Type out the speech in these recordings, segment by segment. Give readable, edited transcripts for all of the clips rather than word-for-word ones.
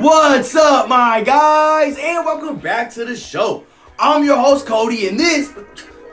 What's up, my guys, and welcome back to the show. I'm your host, Cody, and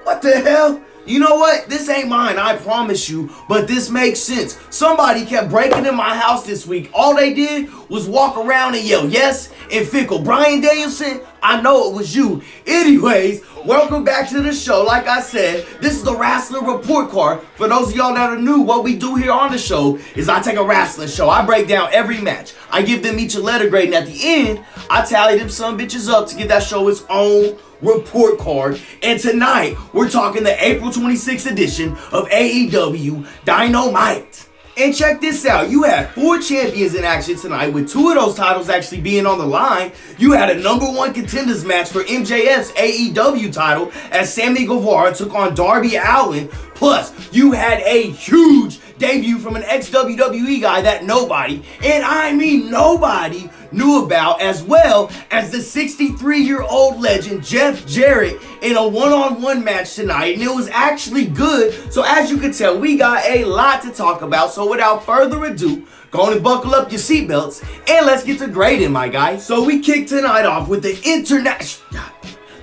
what the hell? You know what? This ain't mine, I promise you, but this makes sense. Somebody kept breaking in my house this week. All they did was walk around and yell, yes, and fickle. Brian Danielson, I know it was you. Anyways, welcome back to the show. Like I said, this is the Wrasslin report card. For those of y'all that are new, what we do here on the show is I take a wrestling show. I break down every match. I give them each a letter grade, and at the end, I tally them some bitches up to give that show its own report card. And tonight, we're talking the April 26th edition of AEW Dynamite. And check this out, you had 4 champions in action tonight, with 2 of those titles actually being on the line. You had a #1 contenders match for MJF's AEW title as Sammy Guevara took on Darby Allin. Plus, you had a huge debut from an ex-WWE guy that nobody, and I mean nobody, knew about, as well as the 63-year-old legend Jeff Jarrett in a one-on-one match tonight, and it was actually good. So as you can tell, we got a lot to talk about. So without further ado, go on and buckle up your seatbelts, and let's get to grading, my guy. So we kick tonight off with the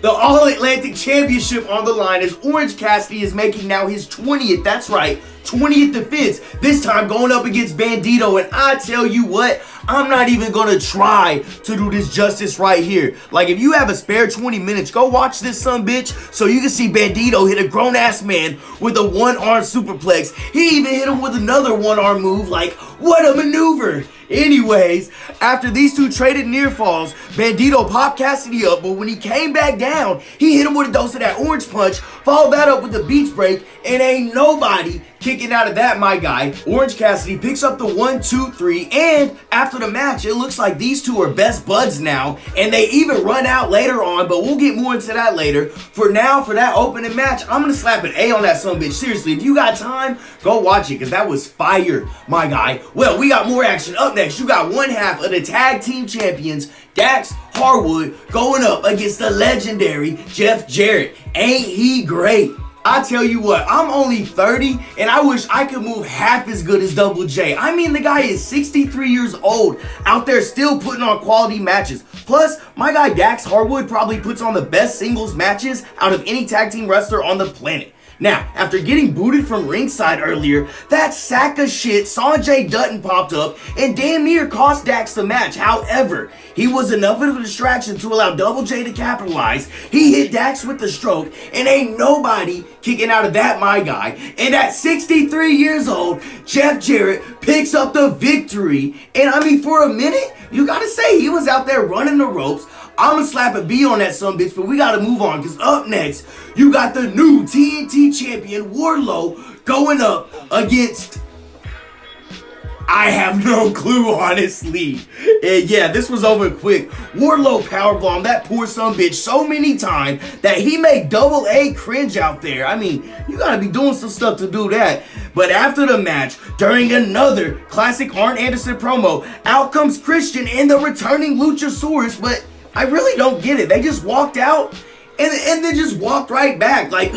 All-Atlantic Championship on the line, as Orange Cassidy is making now his 20th, that's right, 20th defense, this time going up against Bandido. And I tell you what, I'm not even gonna try to do this justice right here. Like, if you have a spare 20 minutes, go watch this bitch so you can see Bandido hit a grown-ass man with a one-arm superplex. He even hit him with another one-arm move. Like, what a maneuver. Anyways, after these two traded near falls, Bandido popped Cassidy up, but when he came back down, he hit him with a dose of that orange punch, followed that up with the beach break, and ain't nobody kicking out of that, my guy. Orange Cassidy picks up the 1, 2, 3, and after the match, it looks like these two are best buds now, and they even run out later on, but we'll get more into that later. For now, for that opening match, I'm gonna slap an A on that bitch. Seriously, if you got time, go watch it, because that was fire, my guy. Well, we got more action. Up next, you got one half of the tag team champions, Dax Harwood, going up against the legendary Jeff Jarrett. Ain't he great? I tell you what, I'm only 30, and I wish I could move half as good as Double J. I mean, the guy is 63 years old, out there still putting on quality matches. Plus, my guy Dax Harwood probably puts on the best singles matches out of any tag team wrestler on the planet. Now, after getting booted from ringside earlier, that sack of shit Sanjay Dutton popped up and damn near cost Dax the match. However, he was enough of a distraction to allow Double J to capitalize. He hit Dax with the stroke, and ain't nobody kicking out of that, my guy. And at 63 years old, Jeff Jarrett picks up the victory. And I mean, for a minute, you gotta say, he was out there running the ropes. I'm gonna slap a B on that bitch, but we gotta move on, because up next, you got the new TNT champion, Wardlow, going up against... I have no clue, honestly. And yeah, this was over quick. Wardlow powerbombed that poor bitch so many times that he made Double A cringe out there. I mean, you gotta be doing some stuff to do that. But after the match, during another classic Arn Anderson promo, out comes Christian and the returning Luchasaurus, but I really don't get it. They just walked out and then just walked right back. Like,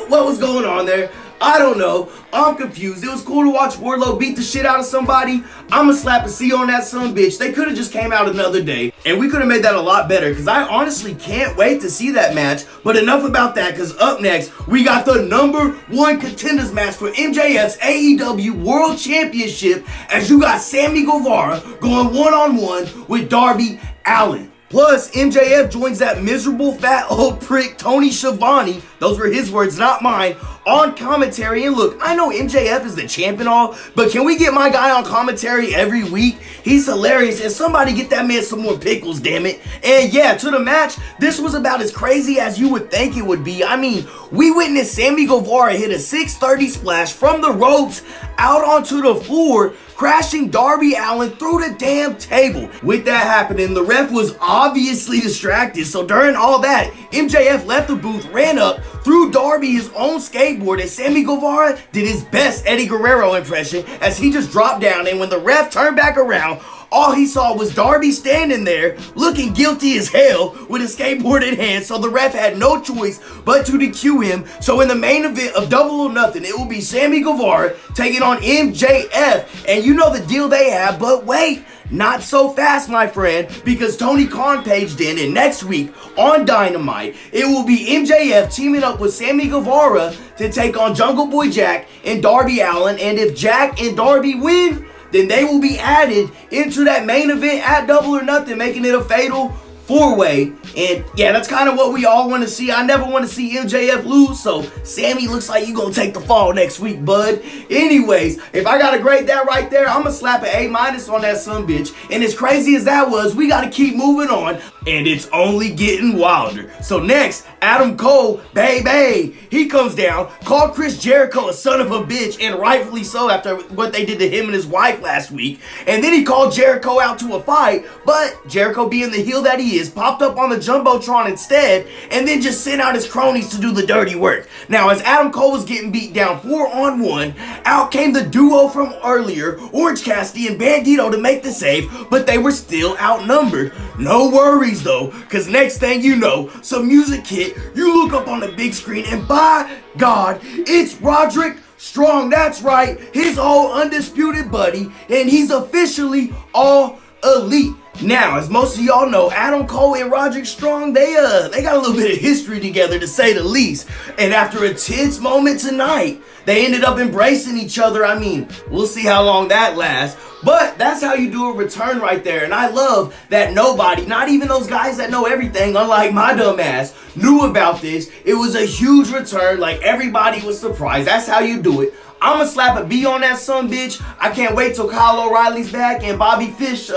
what was going on there? I don't know. I'm confused. It was cool to watch Wardlow beat the shit out of somebody. I'ma slap a C on that bitch. They could have just came out another day, and we could have made that a lot better, because I honestly can't wait to see that match. But enough about that, because up next, we got the #1 contenders match for MJF's AEW World Championship, as you got Sammy Guevara going one-on-one with Darby Allin. Plus, MJF joins that miserable fat old prick Tony Schiavone, those were his words, not mine, on commentary. And look, I know MJF is the champ and all, but can we get my guy on commentary every week? He's hilarious, and somebody get that man some more pickles, damn it. And yeah, to the match, this was about as crazy as you would think it would be. I mean, we witnessed Sammy Guevara hit a 630 splash from the ropes out onto the floor, crashing Darby Allin through the damn table. With that happening, the ref was obviously distracted, so during all that, MJF left the booth, ran up, threw Darby his own skateboard, and Sammy Guevara did his best Eddie Guerrero impression as he just dropped down, and when the ref turned back around, all he saw was Darby standing there looking guilty as hell with a skateboard in hand, so the ref had no choice but to DQ him. So in the main event of Double or Nothing, it will be Sammy Guevara taking on MJF, and you know the deal they have, but wait, not so fast, my friend, because Tony Khan paged in, and next week on Dynamite, it will be MJF teaming up with Sammy Guevara to take on Jungle Boy Jack and Darby Allin, and if Jack and Darby win, then they will be added into that main event at Double or Nothing, making it a fatal four-way. And yeah, that's kind of what we all want to see. I never want to see MJF lose, so Sammy looks like you gonna take the fall next week, bud. Anyways, if I gotta grade that right there, I'm gonna slap an A- on that sumbitch. And as crazy as that was, we gotta keep moving on, and it's only getting wilder. So next, Adam Cole, baby, he comes down, called Chris Jericho a son of a bitch, and rightfully so after what they did to him and his wife last week. And then he called Jericho out to a fight, but Jericho, being the heel that he is, popped up on the Jumbotron instead, and then just sent out his cronies to do the dirty work. Now, as Adam Cole was getting beat down 4-on-1, out came the duo from earlier, Orange Cassidy and Bandido, to make the save, but they were still outnumbered. No worries though, cause next thing you know, some music hit, you look up on the big screen, and by God, it's Roderick Strong. That's right, his old undisputed buddy, and he's officially all elite. Now, as most of y'all know, Adam Cole and Roderick Strong, they got a little bit of history together, to say the least. And after a tense moment tonight, they ended up embracing each other. I mean, we'll see how long that lasts. But that's how you do a return right there. And I love that nobody, not even those guys that know everything, unlike my dumb ass, knew about this. It was a huge return. Like, everybody was surprised. That's how you do it. I'm gonna slap a B on that sumbitch. I can't wait till Kyle O'Reilly's back and Bobby Fish.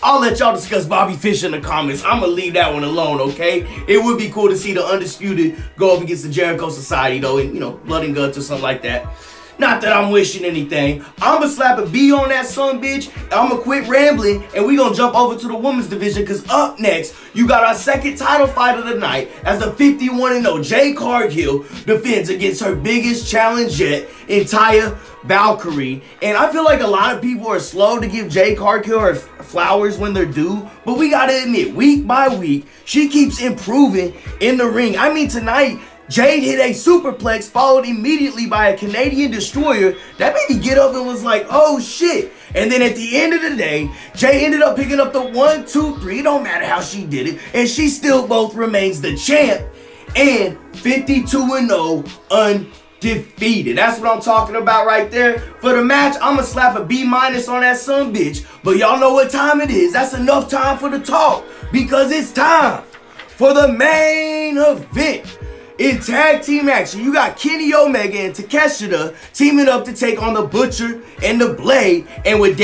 I'll let y'all discuss Bobby Fish in the comments. I'm gonna leave that one alone, okay? It would be cool to see the Undisputed go up against the Jericho Society, though, and, you know, blood and guts or something like that. Not that I'm wishing anything. I'm gonna slap a B on that sumbitch. I'm gonna quit rambling, and we gonna jump over to the women's division, because up next, you got our second title fight of the night, as the 51-0 Jade Cargill defends against her biggest challenge yet in Taya, Valkyrie. And I feel like a lot of people are slow to give Jade Cargill her flowers when they're due, but we gotta admit, week by week, she keeps improving in the ring. I mean, tonight, Jade hit a superplex followed immediately by a Canadian destroyer that made me get up and was like, oh shit. And then at the end of the day, Jade ended up picking up the 1, 2, 3. It don't matter how she did it. And she still both remains the champ and 52-0 undefeated. That's what I'm talking about right there. For the match, I'm gonna slap a B- on that sumbitch. But y'all know what time it is. That's enough time for the talk, because it's time for the main event. In tag team action, you got Kenny Omeaga and Takeshita teaming up to take on the Butcher and the Blade. And with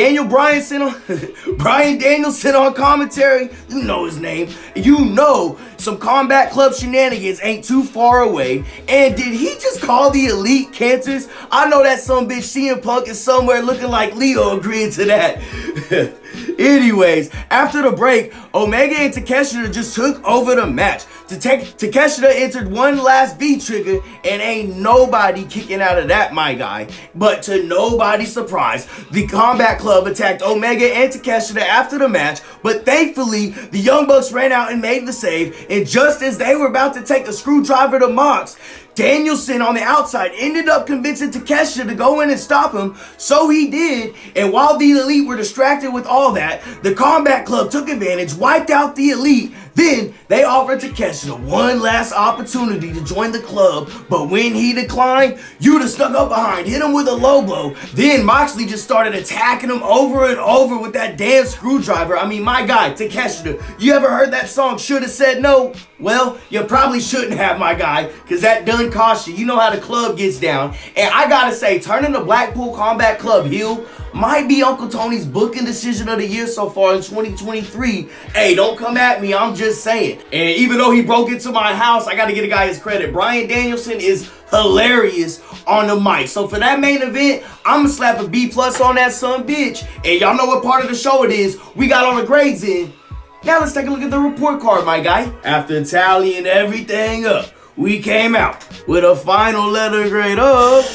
Bryan Danielson on commentary, you know his name, you know some Combat Club shenanigans ain't too far away. And did he just call the Elite cancers? I know that sumbitch CM Punk is somewhere looking like Leo agreeing to that. Anyways, after the break, Omeaga and Takeshita just took over the match. Takeshita entered one last V-trigger, and ain't nobody kicking out of that, my guy. But to nobody's surprise, the Combat Club attacked Omeaga and Takeshita after the match, but thankfully, the Young Bucks ran out and made the save, and just as they were about to take a screwdriver to Mox, Danielson on the outside ended up convincing Takeshita to go in and stop him, so he did. And while the Elite were distracted with all that, the Combat Club took advantage, wiped out the Elite. Then they offered Takeshita one last opportunity to join the club, but when he declined, Yuta snuck up behind, hit him with a low blow. Then Moxley just started attacking him over and over with that damn screwdriver. I mean, my guy, Takeshita, you ever heard that song, Shoulda Said No? Well, you probably shouldn't have, my guy, because that done cost you. You know how the club gets down. And I gotta say, turning the Blackpool Combat Club heel might be Uncle Tony's booking decision of the year so far in 2023. Hey, don't come at me, I'm just saying. And even though he broke into my house, I gotta give a guy his credit. Bryan Danielson is hilarious on the mic. So for that main event, I'm gonna slap a B+ on that sumbitch. And y'all know what part of the show it is. We got on the grades in. Now let's take a look at the report card, my guy. After tallying everything up, we came out with a final letter grade of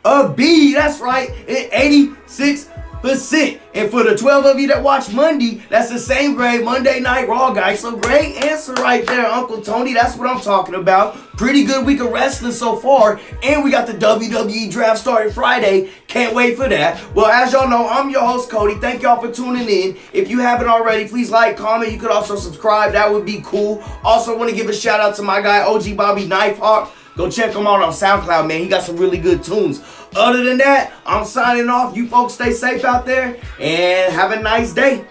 a B. That's right, 86 100%. And for the 12 of you that watch Monday, that's the same grade Monday Night Raw, guys. So great answer right there, Uncle Tony. That's what I'm talking about. Pretty good week of wrestling so far. And we got the WWE draft starting Friday. Can't wait for that. Well, as y'all know, I'm your host, Cody. Thank y'all for tuning in. If you haven't already, please like, comment. You could also subscribe. That would be cool. Also, want to give a shout out to my guy, OG Bobby Knifehawk. Go check him out on SoundCloud, man. He got some really good tunes. Other than that, I'm signing off. You folks stay safe out there and have a nice day.